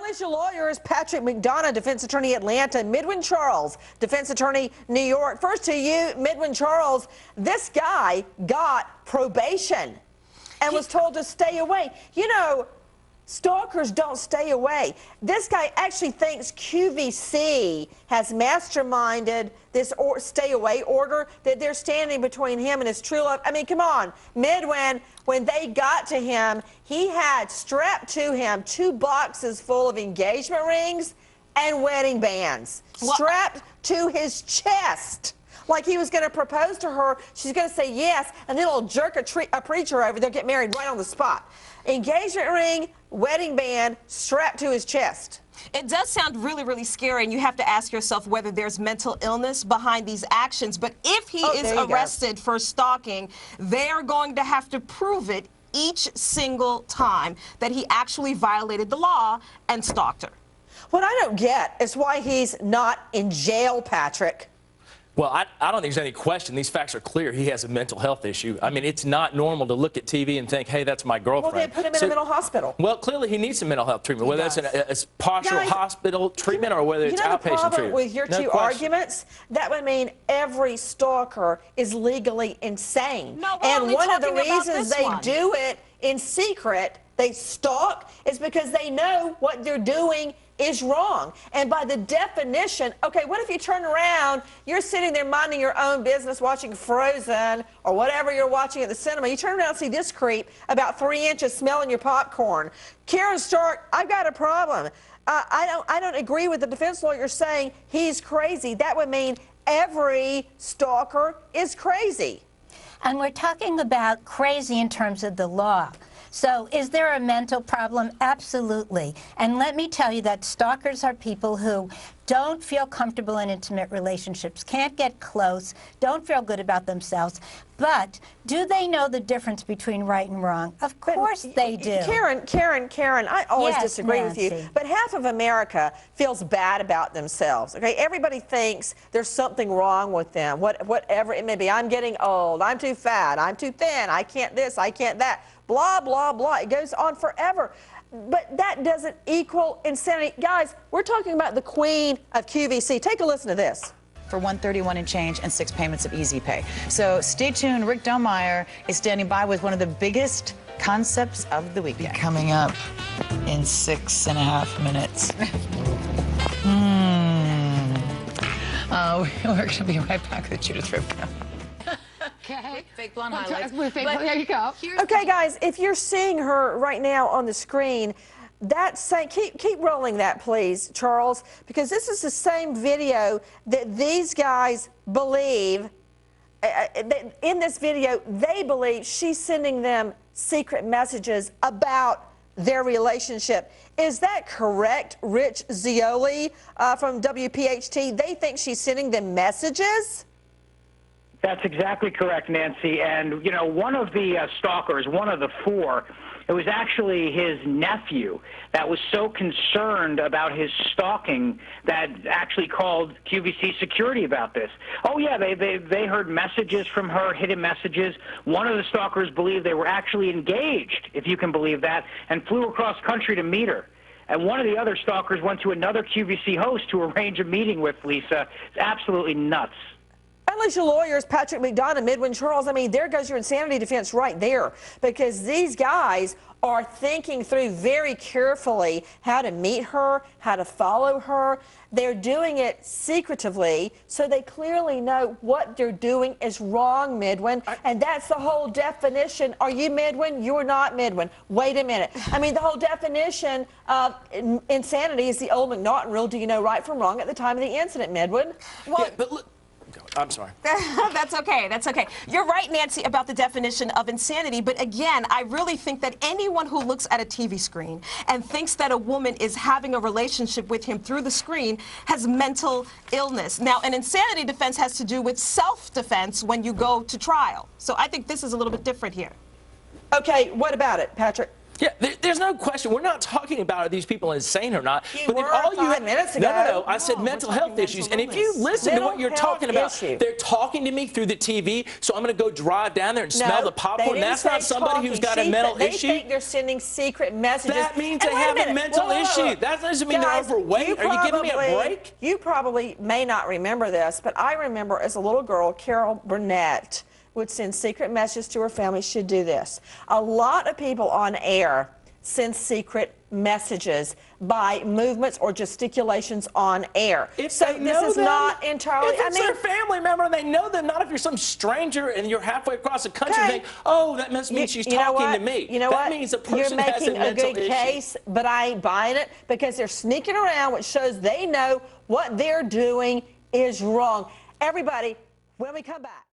Alicia lawyers, Patrick McDonough, defense attorney Atlanta, Midwin Charles, defense attorney New York. First to you, Midwin Charles, this guy got probation and was told to stay away. You know, stalkers don't stay away. This guy actually thinks QVC has masterminded this stay away order, that they're standing between him and his true love. I mean, come on. Midwin, when they got to him, he had strapped to him 2 boxes full of engagement rings and wedding bands. What? Strapped to his chest. Like he was going to propose to her, she's going to say yes, and then he'll jerk a preacher over, they'll get married right on the spot. Engagement ring, wedding band, strapped to his chest. It does sound really, really scary, and you have to ask yourself whether there's mental illness behind these actions. But if he is arrested for stalking, they are going to have to prove it each single time that he actually violated the law and stalked her. What I don't get is why he's not in jail, Patrick. Well, I don't think there's any question. These facts are clear. He has a mental health issue. I mean, it's not normal to look at TV and think, hey, that's my girlfriend. Well, they put him in a mental hospital. Well, clearly he needs some mental health treatment, whether it's a partial hospital treatment or whether it's outpatient treatment. You know the problem with your two arguments? That would mean every stalker is legally insane. No, and one of the reasons they do it in secret, they stalk, is because they know what they're doing is wrong. And by the definition, okay, what if you turn around, you're sitting there minding your own business, watching Frozen or whatever you're watching at the cinema. You turn around and see this creep about 3 inches smelling your popcorn. Karen Stark, I've got a problem. I don't agree with the defense lawyer saying he's crazy. That would mean every stalker is crazy. And we're talking about crazy in terms of the law. So is there a mental problem? Absolutely. And let me tell you that stalkers are people who don't feel comfortable in intimate relationships, can't get close, don't feel good about themselves. But do they know the difference between right and wrong? Of course they do. Karen, I always disagree with you. But half of America feels bad about themselves. Okay, everybody thinks there's something wrong with them, whatever it may be. I'm getting old, I'm too fat, I'm too thin, I can't this, I can't that. Blah, blah, blah. It goes on forever. But that doesn't equal insanity. Guys, we're talking about the queen of QVC. Take a listen to this. For $131 and change and 6 payments of Easy Pay. So stay tuned. Rick Delmeyer is standing by with one of the biggest concepts of the weekend. Coming up in 6.5 minutes. We're going to be right back with Judith Ripka. Okay. Fake blonde highlights. There you go. Okay, guys, if you're seeing her right now on the screen, keep rolling that, please, Charles, because this is the same video that these guys believe. In this video, they believe she's sending them secret messages about their relationship. Is that correct, Rich Zioli from WPHT? They think she's sending them messages? That's exactly correct, Nancy. And, you know, one of the stalkers, one of the 4, it was actually his nephew that was so concerned about his stalking that actually called QVC security about this. Oh, yeah, they heard messages from her, hidden messages. One of the stalkers believed they were actually engaged, if you can believe that, and flew across country to meet her. And one of the other stalkers went to another QVC host to arrange a meeting with Lisa. It's absolutely nuts. Alicia lawyers, Patrick McDonough, Midwin Charles, I mean, there goes your insanity defense right there, because these guys are thinking through very carefully how to meet her, how to follow her. They're doing it secretively, so they clearly know what they're doing is wrong, Midwin, and that's the whole definition. Are you Midwin? You're not Midwin. Wait a minute. I mean, the whole definition of insanity is the old McNaughton rule. Do you know right from wrong at the time of the incident, Midwin? Well, yeah, but look. I'm sorry. That's okay. That's okay. You're right, Nancy, about the definition of insanity. But again, I really think that anyone who looks at a TV screen and thinks that a woman is having a relationship with him through the screen has mental illness. Now, an insanity defense has to do with self-defense when you go to trial. So I think this is a little bit different here. Okay, what about it, Patrick? Yeah, there's no question. We're not talking about are these people insane or not. You but were if all you 5 minutes ago. No. I said mental health issues. And if you listen to what you're talking about, they're talking to me through the TV, so I'm going to go drive down there and smell the popcorn. That's not somebody who's got a mental issue. They think they're sending secret messages. That means they have a mental issue. That doesn't mean they're overweight. Are you giving me a break? You probably may not remember this, but I remember as a little girl, Carol Burnett would send secret messages to her family. She'd do this. A lot of people on air send secret messages by movements or gesticulations on air. So this is not entirely. If it's their family member and they know them, not if you're some stranger and you're halfway across the country and think, oh, that must mean she's talking to me. You know that what? means the person has a mental issue. You're making a good case, but I ain't buying it because they're sneaking around, which shows they know what they're doing is wrong. Everybody, when we come back.